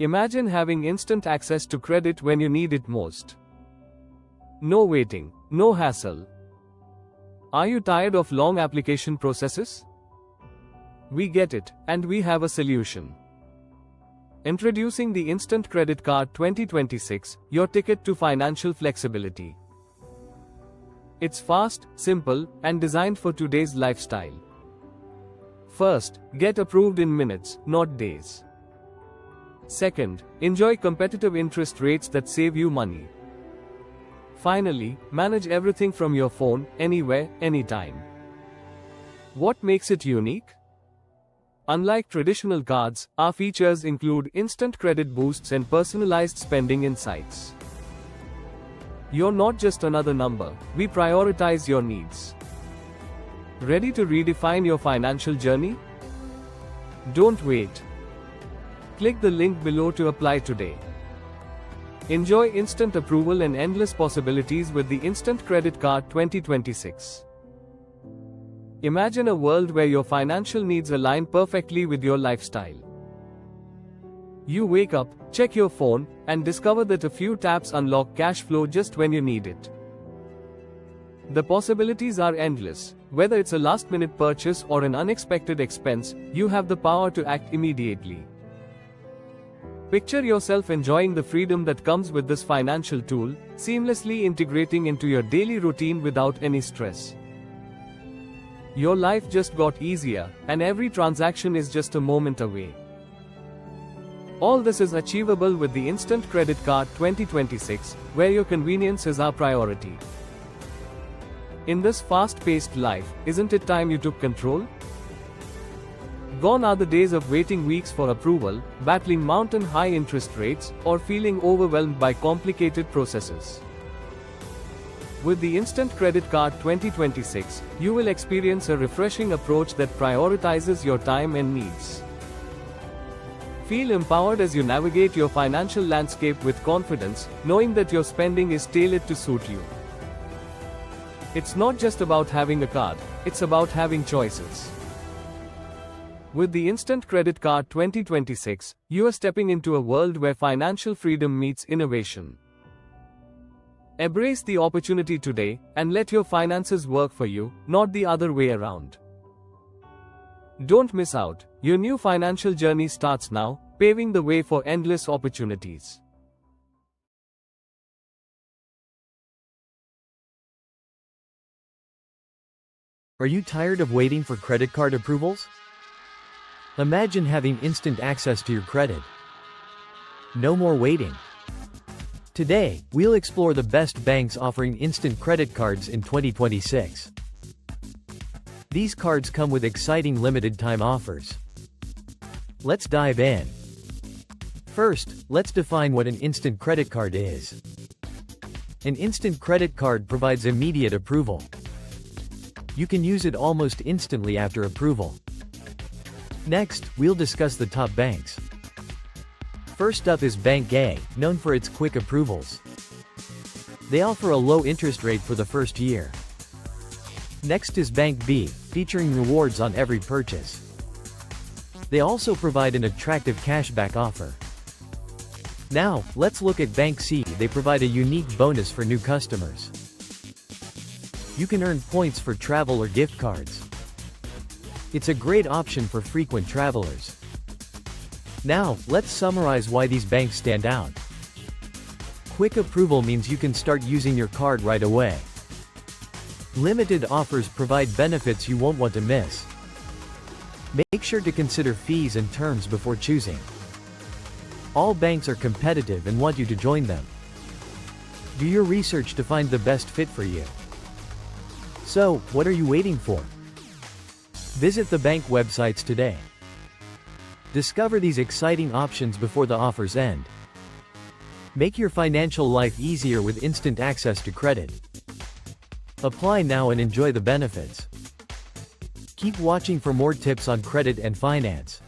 Imagine having instant access to credit when you need it most. No waiting, no hassle. Are you tired of long application processes? We get it, and we have a solution. Introducing the Instant Credit Card 2026, your ticket to financial flexibility. It's fast, simple, and designed for today's lifestyle. First, get approved in minutes, not days. Second, enjoy competitive interest rates that save you money. Finally, manage everything from your phone, anywhere, anytime. What makes it unique? Unlike traditional cards, our features include instant credit boosts and personalized spending insights. You're not just another number, we prioritize your needs. Ready to redefine your financial journey? Don't wait. Click the link below to apply today. Enjoy instant approval and endless possibilities with the Instant Credit Card 2026. Imagine a world where your financial needs align perfectly with your lifestyle. You wake up, check your phone, and discover that a few taps unlock cash flow just when you need it. The possibilities are endless. Whether it's a last-minute purchase or an unexpected expense, you have the power to act immediately. Picture yourself enjoying the freedom that comes with this financial tool, seamlessly integrating into your daily routine without any stress. Your life just got easier, and every transaction is just a moment away. All this is achievable with the Instant Credit Card 2026, where your convenience is our priority. In this fast-paced life, isn't it time you took control? Gone are the days of waiting weeks for approval, battling mountain-high interest rates, or feeling overwhelmed by complicated processes. With the Instant Credit Card 2026, you will experience a refreshing approach that prioritizes your time and needs. Feel empowered as you navigate your financial landscape with confidence, knowing that your spending is tailored to suit you. It's not just about having a card, it's about having choices. With the Instant Credit Card 2026, you are stepping into a world where financial freedom meets innovation. Embrace the opportunity today, and let your finances work for you, not the other way around. Don't miss out. Your new financial journey starts now, paving the way for endless opportunities. Are you tired of waiting for credit card approvals? Imagine having instant access to your credit. No more waiting. Today, we'll explore the best banks offering instant credit cards in 2026. These cards come with exciting limited-time offers. Let's dive in. First, let's define what an instant credit card is. An instant credit card provides immediate approval. You can use it almost instantly after approval. Next, we'll discuss the top banks. First up is Bank A, known for its quick approvals. They offer a low interest rate for the first year. Next is Bank B, featuring rewards on every purchase. They also provide an attractive cashback offer. Now, let's look at Bank C. They provide a unique bonus for new customers. You can earn points for travel or gift cards. It's a great option for frequent travelers. Now, let's summarize why these banks stand out. Quick approval means you can start using your card right away. Limited offers provide benefits you won't want to miss. Make sure to consider fees and terms before choosing. All banks are competitive and want you to join them. Do your research to find the best fit for you. So, what are you waiting for? Visit the bank websites today. Discover these exciting options before the offers end. Make your financial life easier with instant access to credit. Apply now and enjoy the benefits. Keep watching for more tips on credit and finance.